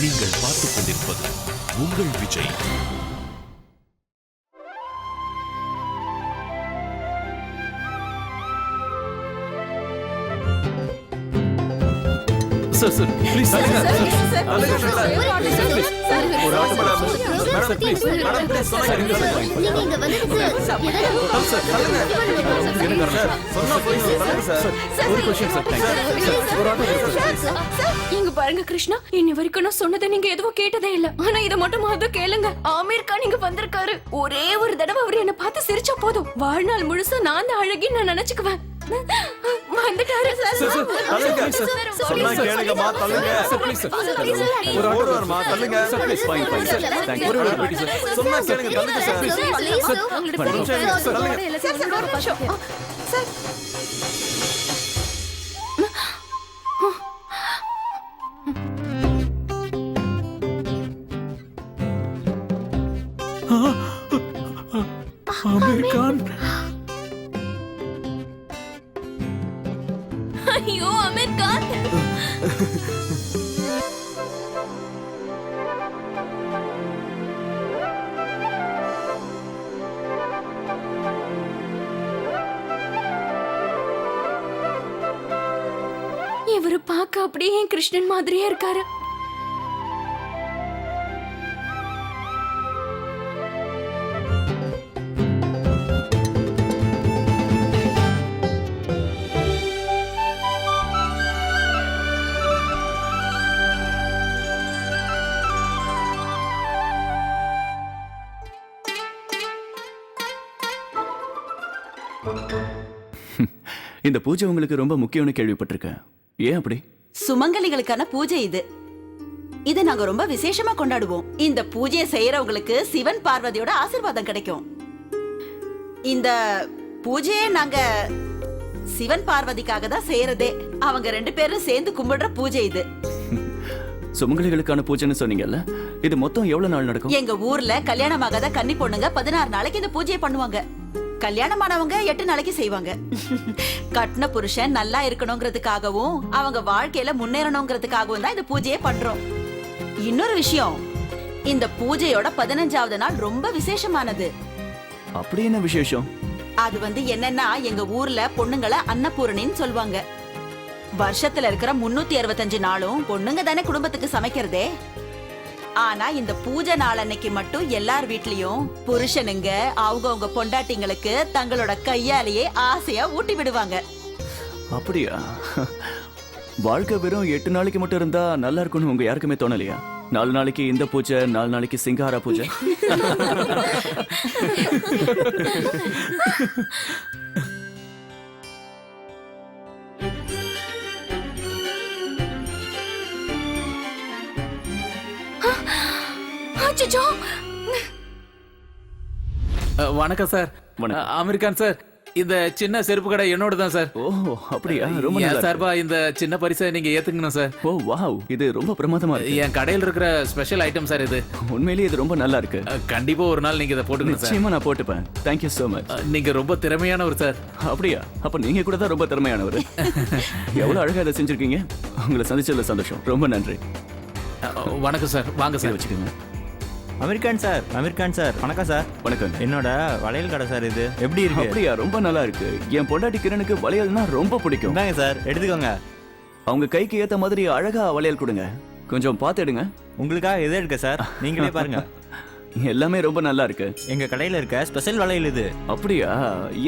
நீங்கள் பார்த்துக் கொண்டிருப்பது உங்கள் Vijay. Sir sir please sir ஒரு auto madam please madam please நீங்க இங்க வந்ததுக்கு ஒரு क्वेश्चन சார் ஒரு ஆட்டோ இங்க பாருங்க கிருஷ்ணா, இன்னி வரைக்கும் நான் சொன்னதை நீங்க எதுவும் கேட்டதே இல்ல. ஆனா இத மட்டும் மாத்த கேளுங்க. ஆமீர் கான் இங்க வந்திருக்காரு. ஒரே ஒரு தடவை அவர் என்ன பார்த்து சிரிச்சா போதும், வாழ்நாள் முழுசா நான் தான் அழகி நான் நினைச்சுக்குவேன். வந்துட்டாரு சார். சொன்னா கேளுங்கம்மா, தள்ளுங்க சார் ப்ளீஸ் சார் ஒரு ஆட்டோ வரமா, தள்ளுங்க sir please fine fine sir thank you ஒரு வெயிட் சார் சொன்னா கேளுங்க, தள்ளுங்க சார் சார் ஆமீர் கான். ஐயோ ஆமீர் கான். இவரு பார்க்க அப்படியே கிருஷ்ணன் மாதிரியே இருக்காரு. இந்த பூஜை உங்களுக்கு ரொம்ப முக்கியம்னு கேள்விப்பட்டிருக்கேன். ஏன் அப்படி? சுமங்கலிகளுக்கான பூஜை இது. இதை நாங்க ரொம்ப விசேஷமா கொண்டாடுவோம். இந்த பூஜையை செய்யறவங்களுக்கு சிவன் பார்வதியோட ஆசீர்வாதம் கிடைக்கும். இந்த பூஜையை நாங்க சிவன் பார்வதிக்காக தான் செய்யறதே. அவங்க 2 பேரும் சேர்ந்து கும்பிடுற பூஜை இது. சுமங்கலிகளுக்கான பூஜைன்னு சொன்னீங்கல்ல, இது மொத்தம் எவ்வளவு நாள் நடக்கும்? எங்க ஊர்ல கல்யாணமாகாத கன்னி பொண்ணுங்க 16 நாளைக்கு இந்த பூஜையை பண்ணுவாங்க. கல்யாணமானவங்க 8 நாளைக்கு செய்வாங்க. கட்டின புருஷன் நல்லா இருக்கணுங்கிறதுக்காகவும் அவங்க வாழ்க்கையில முன்னேறணுங்கிறதுக்காகவும் தான் இந்த பூஜையை பண்றோம். இன்னொரு விஷயம், இந்த பூஜையோட 15வது நாள் ரொம்ப விசேஷமானது. அப்படி என்ன விசேஷம்? அது என்னன்னா, எங்க ஊர்ல பொண்ணுங்களை அன்னபூரணின்னு சொல்லுவாங்க. வருஷத்துல இருக்கிற 365 நாளும் பொண்ணுங்க தானே குடும்பத்துக்கு சமைக்கிறதே. ஆனா இந்த பூஜை நாள் அன்னைக்கு மட்டும் எல்லார் வீட்லயும் புருஷனுங்க அவங்க பொண்டாட்டிங்களுக்கு தங்களோட கையாலேயே ஆசையா ஊட்டி விடுவாங்க. அப்படியா? வாழ்க்கை வெறும் 8 நாளைக்கு மட்டும் இருந்தா நல்லா இருக்கும்னு உங்க யாருக்குமே தோணலையா? 4 நாளைக்கு இந்த பூஜை, 4 நாளைக்கு சிங்காரா பூஜை. அச்சச்சோ. வணக்கம் சார். வணக்கம். ஆமீர் கான் சார், இந்த சின்ன செருப்பு கடை என்னோட தான் சார். ஓ அப்படியா? ரொம்ப என் நல்லா சார்பா இந்த சின்ன பரிசை நீங்க ஏத்துக்கணும் சார். ஓ வாவ், இது ரொம்ப பிரமாதமா இருக்கு. என் கடையில் இருக்கிற ஸ்பெஷல் ஐட்டம் சார் இது. உண்மையிலேயே இது ரொம்ப நல்லா இருக்கு. கண்டிப்பா ஒரு நாள் நீங்க இதை போட்டுக்கணும் சார். நிச்சயமா நான் போட்டுப்பேன். Thank you so much. நீங்க ரொம்ப திறமையானவர் சார். அப்படியா? அப்ப நீங்க கூட தான் ரொம்ப திறமையானவர். எவ்வளவு அழகா இதை செஞ்சிருக்கீங்க. உங்களை சந்திச்சதுல சந்தோஷம். ரொம்ப நன்றி. வணக்கம் சார், வாங்க சார் வச்சுக்கோங்க. அமீர் கான் சார் வணக்கம் சார். வணக்கம். என்னோட வளையல் கடை சார், இது எப்படி இருக்கு? அப்படியா? ரொம்ப நல்லா இருக்கு. என் பொண்டாட்டி கிரணுக்கு வளையல்னா ரொம்ப பிடிக்கும். இந்தாங்க சார், எடுத்துக்கோங்க. அவங்க கைக்கு ஏத்த மாதிரி அழகா வளையல் கொடுங்க. கொஞ்சம் பார்த்து எடுங்க. உங்களுக்காக எது எடுக்க சார், நீங்களே பாருங்க. எல்லாமே ரொம்ப நல்லா இருக்கு. எங்க கடையில இருக்க ஸ்பெஷல் வளையல் இது. அப்படியா?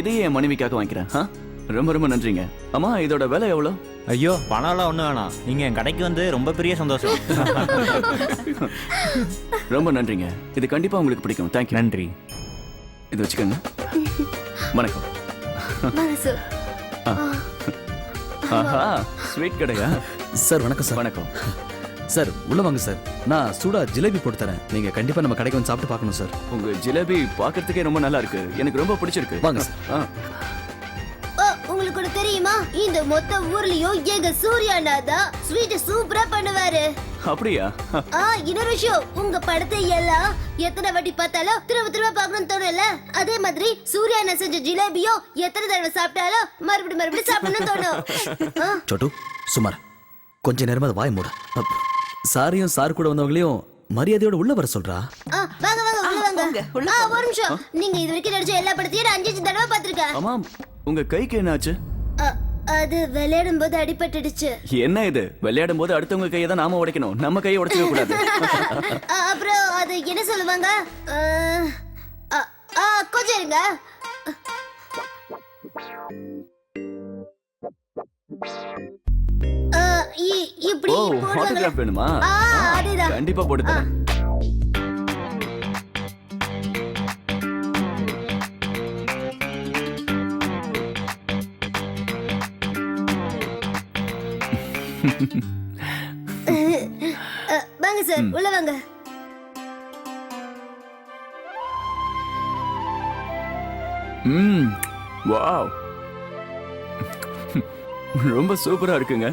இதையே என் மனைவிக்காக வாங்கிக்கிறேன். ரொம்ப ரொம்ப நன்றிங்க. அம்மா, இதோட விலை எவ்வளோ? ஐயோ, பணம்லாம் ஒன்றும் வேணாம். நீங்க என் கடைக்கு வந்து ரொம்ப பெரிய சந்தோஷம். ரொம்ப நன்றிங்க. இது கண்டிப்பா உங்களுக்கு பிடிக்கும். தேங்க்யூ. நன்றி. இது வச்சுக்கோங்க. வணக்கம். மனசு ஆஹா, ஸ்வீட் கடையா? சார் வணக்கம் சார். வணக்கம் சார், உள்ள வாங்க சார். நான் சூடா ஜிலேபி போட்டு தரேன். நீங்க கண்டிப்பா நம்ம கடைக்கு வந்து சாப்பிட்டு பார்க்கணும் சார். உங்க ஜிலேபி பார்க்கறதுக்கே ரொம்ப நல்லா இருக்கு. எனக்கு ரொம்ப பிடிச்சிருக்கு. வாங்க சார். உங்களுக்கு ஒண்ணு தெரியுமா, இந்த மொத்த ஊர்லயும் எங்க சூர்யானா தான் ஸ்வீட் சூப்பரா பண்ணுவாரு. அப்படியா? இன்னொரு விஷயம், உங்க படத்தை எல்லாம் எத்தனை வாட்டி பார்த்தாலும் திரும்ப திரும்ப பார்க்கணும்னு தோணும்ல, அதே மாதிரி சூர்யானா செஞ்ச ஜிலேபியோ எத்தனை தடவை சாப்பிட்டாலும் மறுபடியும் சாப்பிடணும்னு தோணும். சொட்டு சுமார் கொஞ்ச நேரமா வாய் மூட. சாரையும் சார் கூட வந்தவங்களையும் மரியாதையோட உள்ள வர சொல்றா. வாங்க வாங்க உள்ள வாங்க. போங்க, உள்ள ஒரு நிமிஷம். நீங்க இது வரைக்கும் நடிச்ச எல்லா படத்தையும் நான் 5 தடவை பார்த்திருக்கேன். ஆமா, உங்க கைக்கு என்னாச்சு? அது விளையாடும் போது அடிபட்டுடுச்சு. என்ன இது, விளையாடும் போது அடுத்தவங்க கையை தான் நாம உடைக்கணும், நம்ம கையை உடைச்சிக்க கூடாது. அப்புறம் அது என்ன சொல்லுவாங்க? கொஞ்சம் இருங்க. இப்படி ஓ, போடுவாங்கல்ல. ஆட்டோகிராஃப் வேணுமா? அதேதான். கண்டிப்பா போட்டு தரேன். வாங்க சார், உள்ள வாங்க. வாவ், ரொம்ப சூப்பரா இருக்குங்க.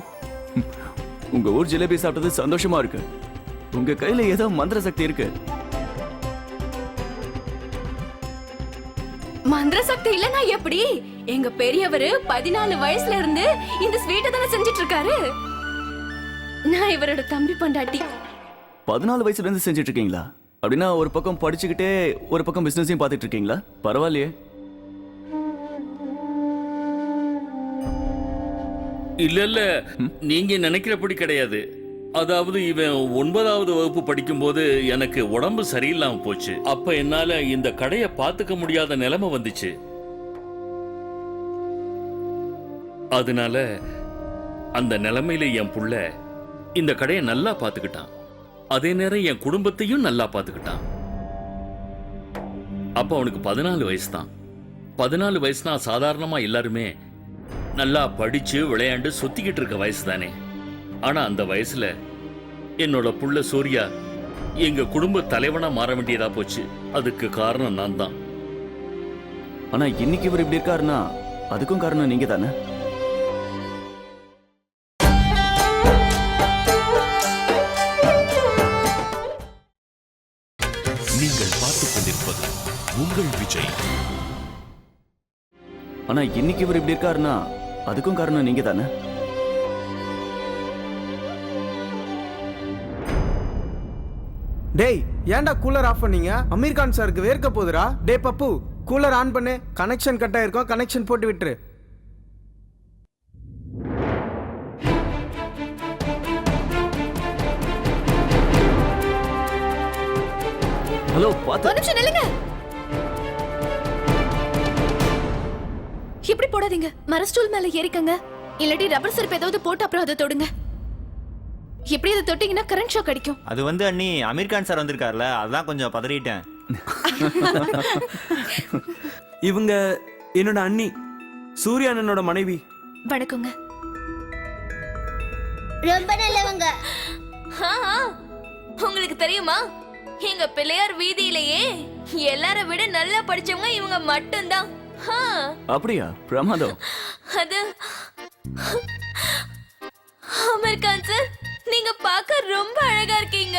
உங்க ஊர் ஜிலேபி சாப்பிட்டது சந்தோஷமா இருக்கு. உங்க கையில ஏதோ மந்திர சக்தி இருக்கு. மந்திர சக்தி இல்லனா எப்படி? எங்க பெரியவரு 14 வயசுல இருந்து இந்த ஸ்வீட்டை தானே செஞ்சிட்டு இருக்காரு. நான் இவரோட தம்பி பொண்டாட்டி. 14 வயசுல இருந்து செஞ்சிட்டு இருக்கீங்களா? அப்படின்னா ஒரு பக்கம் படிச்சுக்கிட்டே ஒரு பக்கம் பிசினஸையும் பார்த்துட்டு இருக்கீங்களா? பரவாயில்லையே. இல்ல நீங்க நினைக்கிறபடி கிடையாது. அதாவது இவன் 9வது வகுப்பு படிக்கும்போது எனக்கு உடம்பு சரியில்லாம போச்சு. அப்ப என்னால இந்த கடையை பார்த்துக்க முடியாத நிலைமை வந்துச்சு. அதனால அந்த நிலைமையில என் புள்ள இந்த கடையை நல்லா பார்த்துக்கிட்டான். அதே நேரம் என் குடும்பத்தையும் நல்லா பார்த்துக்கிட்டான். அப்ப அவனுக்கு 14 வயசு தான். 14 வயசுனா சாதாரணமா எல்லாருமே நல்லா படிச்சு விளையாண்டு சுத்திக்கிட்டு இருக்க வயசு தானே. ஆனா அந்த வயசுல என்னோட புள்ள சூர்யா எங்க குடும்ப தலைவனா மாற வேண்டியதா போச்சு. அதுக்கு காரணம் நான் தான். ஆனா இன்னைக்கு இவர் இப்படி இருக்காருன்னா அதுக்கும் காரணம் நீங்க தானே. நீங்கள் பார்த்துக் கொண்டிருப்பது உங்கள் விஜய். ஆனா இன்னைக்கு இவர் இப்படி இருக்காருன்னா அதுக்கும் காரணம் நீங்க தானே. டேய், ஏன்டா கூலர் ஆஃப் பண்ணீங்க? அமீர் கான் சாருக்கு வேர்க்க போகுதுடா. டேய் பப்பு, கூலர் ஆன் பண்ணு. கனெக்ஷன் கட் ஆயிருக்கும், கனெக்ஷன் போட்டு விட்டுரு. ஹலோ, பாத்து. ஒரு நிமிஷம் நில்லுங்க. இப்படி போடாதீங்க. மர ஸ்டூல் மேல ஏறிக்கங்க. இல்லாட்டி ரப்பர் செருப்பு ஏதாவது போட்டு அப்புறம் அதை தொடுங்க. எப்படி அதை தொட்டீங்கன்னா கரண்ட் ஷாக் அடிக்கும். அது வந்து அண்ணி அமீர் கான் சார் வந்திருக்காருல, அதான் கொஞ்சம் பதறிட்டேன். இவங்க என்னோட அண்ணி, சூர்யா அண்ணனோட மனைவி. வணக்கங்க. ரொம்ப நல்லவங்க. உங்களுக்கு தெரியுமா, எங்க பிள்ளையார் வீதியிலேயே எல்லார விட நல்லா படிச்சவங்க இவங்க மட்டும்தான். அப்படியா? பிரமாதம். அது அமீர் கான் சார், நீங்க பார்க்க ரொம்ப அழகா இருக்கீங்க.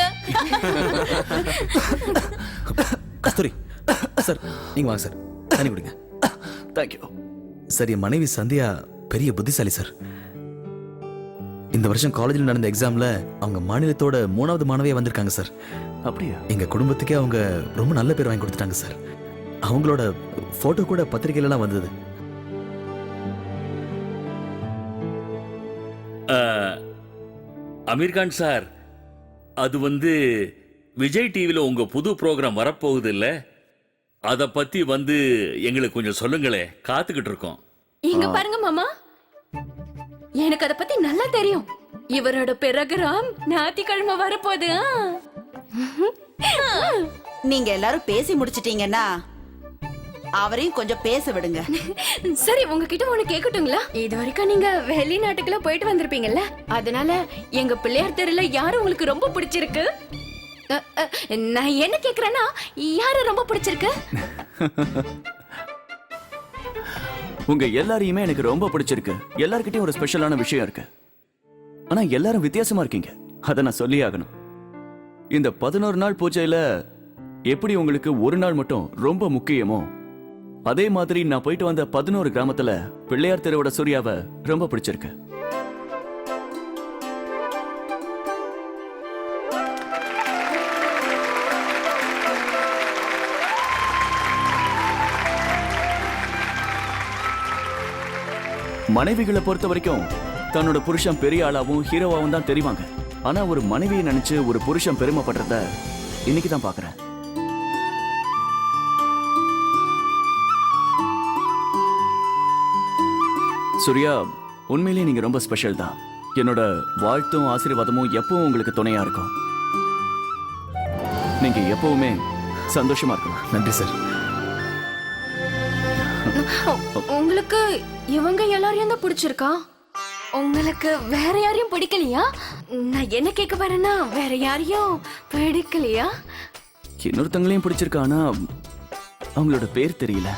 கஸ்தூரி சார், நீங்க வாங்க சார், தண்ணி குடிங்க. Thank you sir. என் மனைவி சந்தியா பெரிய புத்திசாலி சார். இந்த வருஷம் காலேஜில் நடந்த எக்ஸாம்ல அவங்க மாநிலத்தோட 3வது மாணவியா வந்திருக்காங்க சார். அப்படியா? எங்க குடும்பத்துக்கே அவங்க ரொம்ப நல்ல பேர் வாங்கி கொடுத்துட்டாங்க சார். அவங்களோட போட்டோ கூட பத்திரிகையிலாம் வந்தது. அமீர் கான் சார், அது வந்து விஜய் டிவில உங்க புது ப்ரோக்ராம் வரப்போகுது இல்ல, அத பத்தி வந்து எங்களுக்கு கொஞ்சம் சொல்லுங்களே, காத்துக்கிட்டு இருக்கோம். இங்க பாருங்க மாமா, எனக்கு அத பத்தி நல்லா தெரியும். இவரோட ப்ரோக்ராம் ஞாயிற்றுக்கிழமை வரப்போகுது. நீங்க எல்லாரும் பேசி முடிச்சிட்டீங்கன்னா அவரையும் கொஞ்சம் பேச விடுங்க. சரி, உங்ககிட்ட ஒண்ணு கேட்கட்டுங்களா? இது வரைக்கும் நீங்க வெளிநாட்டுக்குள்ள போயிட்டு வந்திருப்பீங்கல்ல, அதனால எங்க பிள்ளையார் தெருல யாரு உங்களுக்கு ரொம்ப பிடிச்சிருக்கு? நான் என்ன கேக்குறேன்னா, யாரு ரொம்ப பிடிச்சிருக்கு? உங்க எல்லாரையுமே எனக்கு ரொம்ப பிடிச்சிருக்கு. எல்லார்கிட்டயும் ஒரு ஸ்பெஷலான விஷயம் இருக்கு. ஆனா எல்லாரும் வித்தியாசமா இருக்கீங்க, அதை நான் சொல்லி ஆகணும். இந்த 11 நாள் பூஜையில எப்படி உங்களுக்கு ஒரு நாள் மட்டும் ரொம்ப முக்கியமோ, அதே மாதிரி நான் போயிட்டு வந்த 11 கிராமத்துல பிள்ளையார் தெருவோட சூர்யாவை ரொம்ப பிடிச்சிருக்கு. மனைவிகளை பொறுத்த வரைக்கும் தன்னோட புருஷன் பெரிய ஆளாவும் ஹீரோவாவும் தான் தெரிவாங்க. ஆனா ஒரு மனைவியை நினைச்சு ஒரு புருஷன் பெருமைப்படுறத இன்னைக்கு தான் பாக்குறேன். சூர்யா, உண்மையிலேயே நீங்க ரொம்ப ஸ்பெஷல் தான். என்னோட வாழ்த்தும் ஆசீர்வாதமும் எப்பவும் உங்களுக்கு துணையா இருக்கும். நீங்க எப்பவுமே சந்தோஷமா இருக்கணும். நன்றி சார். உங்களுக்கு இவங்க எல்லாரையும் தான் பிடிச்சிருக்கா? உங்களுக்கு வேற யாரையும் பிடிக்கலையா? நான் என்ன கேட்க வரேன்னா, வேற யாரையும் பிடிக்கலையா? இன்னொருத்தங்களையும் பிடிச்சிருக்கா, ஆனா அவங்களோட பேர் தெரியல.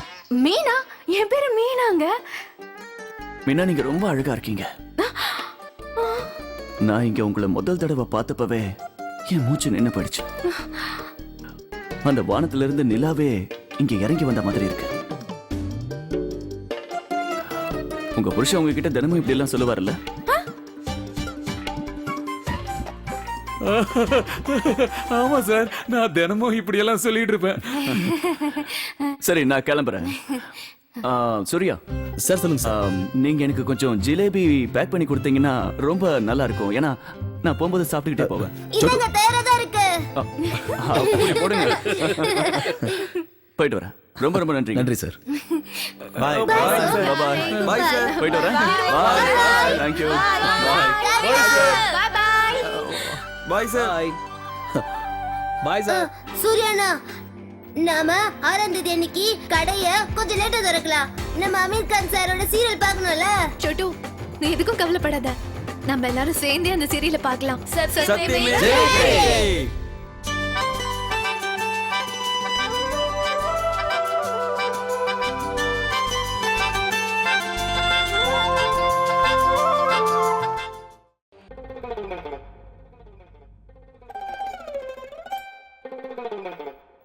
மீனா? என் பேரு மீனாங்க. மீனா, நீங்க ரொம்ப அழகா இருக்கீங்க. நான் இங்க உங்களை முதல் தடவை பார்த்தப்பவே என் மூச்சு நின்னு போயிடுச்சு. அந்த வானத்துல இருந்து நிலாவே இங்க இறங்கி வந்த மாதிரி இருக்கு. உங்க புருஷன் உங்ககிட்ட தினமும் இப்படி எல்லாம் சொல்லுவார்ல? ஆமா சார், நான் தினமும் இப்படி எல்லாம் சொல்லிட்டு இருப்பேன். சரி, நான் கிளம்புறேன். சூர்யா சார் சொல்லுங்க சார். நீங்க எனக்கு கொஞ்சம் ஜிலேபி பேக் பண்ணி கொடுத்தீங்கன்னா ரொம்ப நல்லா இருக்கும். ஏன்னா நான் போகும்போது சாப்பிட்டுக்கிட்டே போவேன். இதாங்க தயாரா தான் இருக்கு. போடுங்க. போயிட்டு வரேன். ரொம்ப ரொம்ப நன்றி. நன்றி சார். பாய். பாய். பாய் சார். போயிட்டு வரேன். Bye. Thank you. Bye. Bye bye. Bye sir. Bye sir. சூர்யாண்ணா, நாம 6ஆம் தேதி அன்னைக்கு கடைய கொஞ்சம் லேட்டா திறக்கலாம். நம்ம அமீர் கான் சாரோட சீரியல் பார்க்கணும்ல. சொட்டு, நீ எதுக்கும் கவலைப்படாத. நம்ம எல்லாரும் சேர்ந்தே அந்த சீரியலை பார்க்கலாம். சத்தியமே.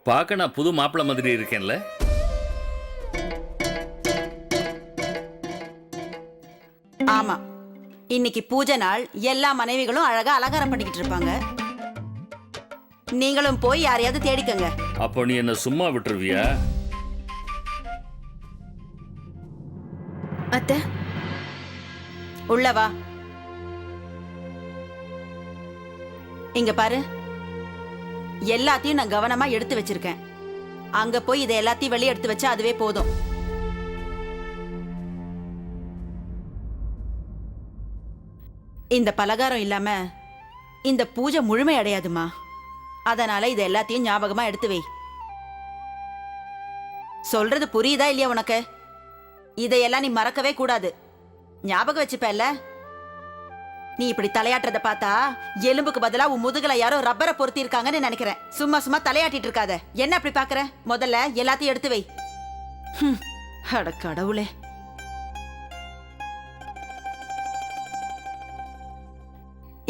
பார்க்க நான் புது மாப்பிள்ளை மாதிரி இருக்கேன்ல? ஆமா, இன்னைக்கு பூஜை நாள். எல்லா மனைவிகளும் அழகா அலங்காரம் பண்ணிக்கிட்டு இருப்பாங்க. நீங்களும் போய் யாரையாவது தேடிக்கங்க. அப்போ நீ என்ன சும்மா விட்டுருவியா? அத்தை, உள்ள வா. இங்க பாரு, எல்லாத்தையும் நான் கவனமா எடுத்து வச்சிருக்கேன். அங்க போய் இதை எல்லாத்தையும் வெளியே எடுத்து வச்சா அதுவே போதும். இந்த பலகாரம் இல்லாம இந்த பூஜை முழுமை அடையாதுமா. அதனால இதை எல்லாத்தையும் ஞாபகமா எடுத்து வை. சொல்றது புரியுதா இல்லையா உனக்கு? இதையெல்லாம் நீ மறக்கவே கூடாது. ஞாபகம் வச்சுப்பல்ல? நீ இப்படி தலையாட்டுறத பார்த்தா எலும்புக்கு பதிலா உன் முதுகுல யாரோ ரப்பரை பொருத்தி இருக்காங்கன்னு நினைக்கிறேன். சும்மா சும்மா தலையாட்டிட்டு இருக்காத. என்ன அப்படி பாக்குற? முதல்ல எல்லாத்தையும் எடுத்து வை. அட கடவுளே.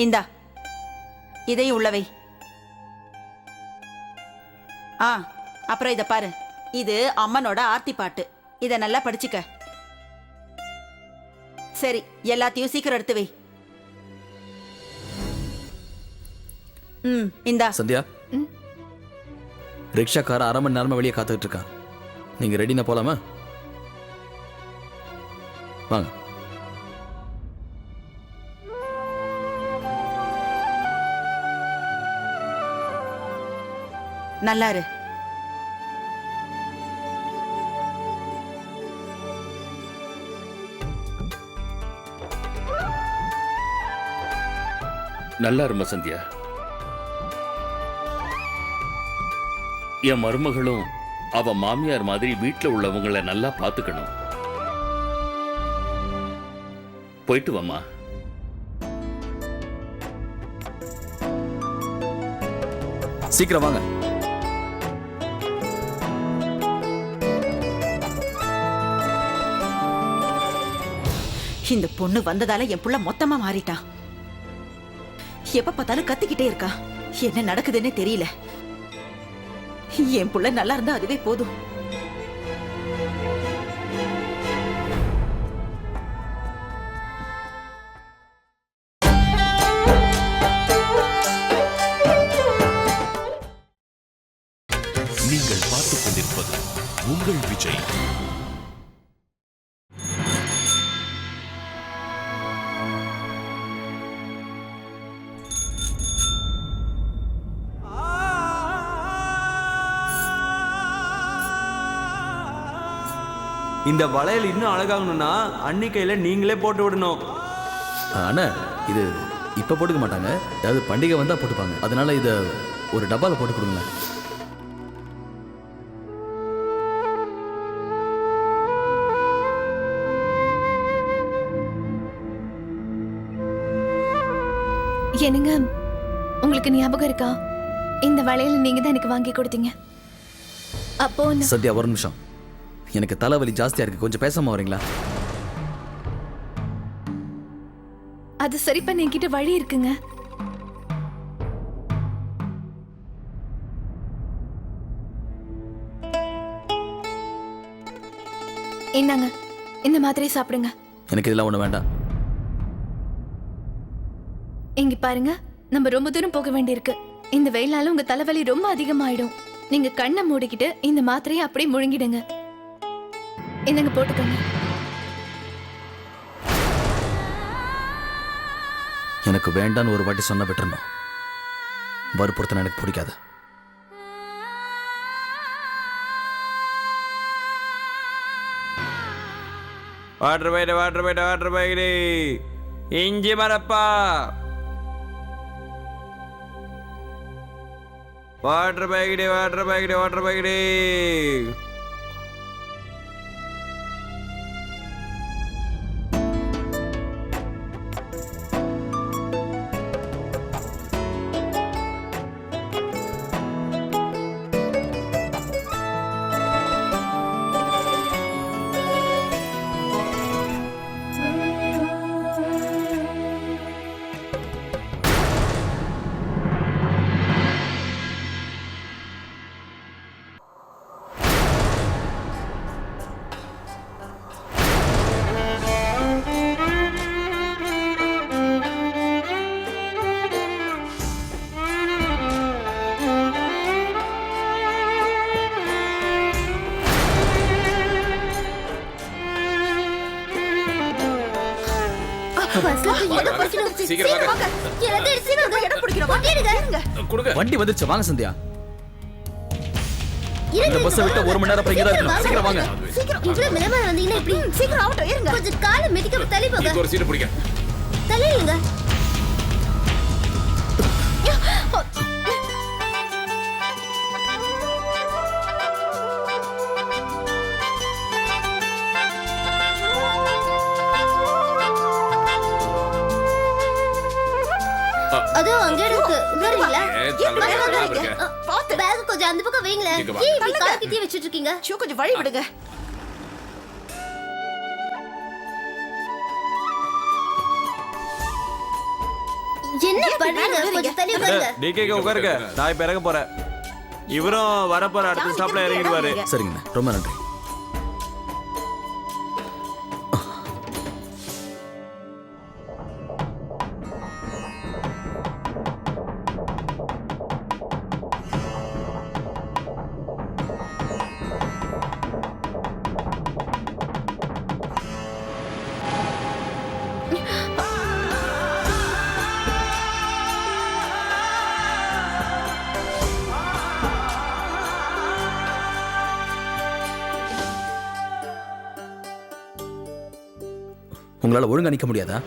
இந்தா, இதையும் உள்ள வை. அப்புறம் இத பாரு, இது அம்மனோட ஆர்த்தி பாட்டு. இத நல்லா படிச்சுக்க. சரி, எல்லாத்தையும் சீக்கிரம் எடுத்து வை. இந்தா. சந்தியா, ரிக்ஷாக்கார 1/2 மணி நேரமா வெளியே காத்துக்கிட்டு இருக்கான். நீங்க ரெடினா போலாமா? வாங்க. நல்லா இரு. நல்லா இருமா சந்தியா. என் மருமகளும் அவ மாமியார் மாதிரி வீட்டுல உள்ளவங்களை நல்லா பாத்துக்கணும். போயிட்டு வாமா. சீக்கிரம் வாங்க. இந்த பொண்ணு வந்ததால என் புள்ள மொத்தமா மாறிட்டான். எப்ப பார்த்தாலும் கத்திக்கிட்டே இருக்கா. என்ன நடக்குதுன்னே தெரியல. என் புள்ள நல்லா இருந்தா அதுவே போதும். நீங்கள் பார்த்துக் கொண்டிருப்பது உங்கள் விஜய். இந்த வளையல் இன்னும் அழகாகணும்னா அன்னி கையில நீங்களே போட்டு விடணும். அண்ணா இது இப்போ போட்டுக்க மாட்டாங்க, ஏதாவது பண்டிகை வந்தால் போட்டுப்பாங்க. அதனால இதை ஒரு டப்பாவில் போட்டு கொடுங்களேன். என்னங்க, உங்களுக்கு ஞாபகம் இருக்கா? இந்த வளையல் நீங்க தான் எனக்கு வாங்கி கொடுத்தீங்க. அப்போ சத்யா ஒரு நிமிஷம், எனக்கு தலைவலி ஜாஸ்தியா இருக்கு, கொஞ்சம் பேசாம வரீங்களா? அது சரி பண்ண என்கிட்ட வழி இருக்குங்க. என்னங்க, இந்த மாத்திரை சாப்பிடுங்க. எனக்கு இதெல்லாம் ஒண்ணு வேண்டாம். இங்க பாருங்க, நம்ம ரொம்ப தூரம் போக வேண்டியிருக்கு. இந்த வெயிலால உங்க தலைவலி ரொம்ப அதிகமாயிடும். நீங்க கண்ணை மூடிக்கிட்டு இந்த மாத்திரையை அப்படியே முழுங்கிடுங்க. என்னங்க, போட்டுக்கோங்க. எனக்கு வேண்டான்னு ஒரு வாட்டி சொன்ன விட்டுறணும். வற்புறுத்தின எனக்கு பிடிக்காது. வாட்டர் பைடு இஞ்சி மரப்பா. Water Baidu. வண்டி வந்துருச்சு, வாங்க சந்தியா. இந்த பஸ்ஸை விட்டு 1 மணி நேரம் அப்புறம் இங்க தான் இருக்கணும். சீக்கிரம் வாங்க. இவ்வளவு மெலமா வந்தீங்கன்னா இப்படி சீக்கிரம் ஆகட்டும். இருங்க, கொஞ்சம் காலை மிதிக்க தள்ளி போங்க. ஒரு சீட் பிடிக்க. தள்ளிடுங்க. அதோ அங்க இருக்கு, உட்காருங்களா? பேக் கொஞ்சம் அந்த பக்கம் வைங்களேன். ஏன் இப்படி கால் கிட்டே வச்சிட்டு இருக்கீங்க? கொஞ்சம் வழி விடுங்க. என்ன பண்றீங்க? கொஞ்சம் தள்ளி உட்காருங்க. டிகேக்கு உட்காருங்க, நான் இப்ப இறங்க போறேன். இவரும் வரப்போற அடுத்த ஸ்டாப்ல இறங்கிடுவாரு. சரிங்கண்ணா, ரொம்ப நன்றி. உங்களால ஒழுங்கா நிக்க முடியாதா?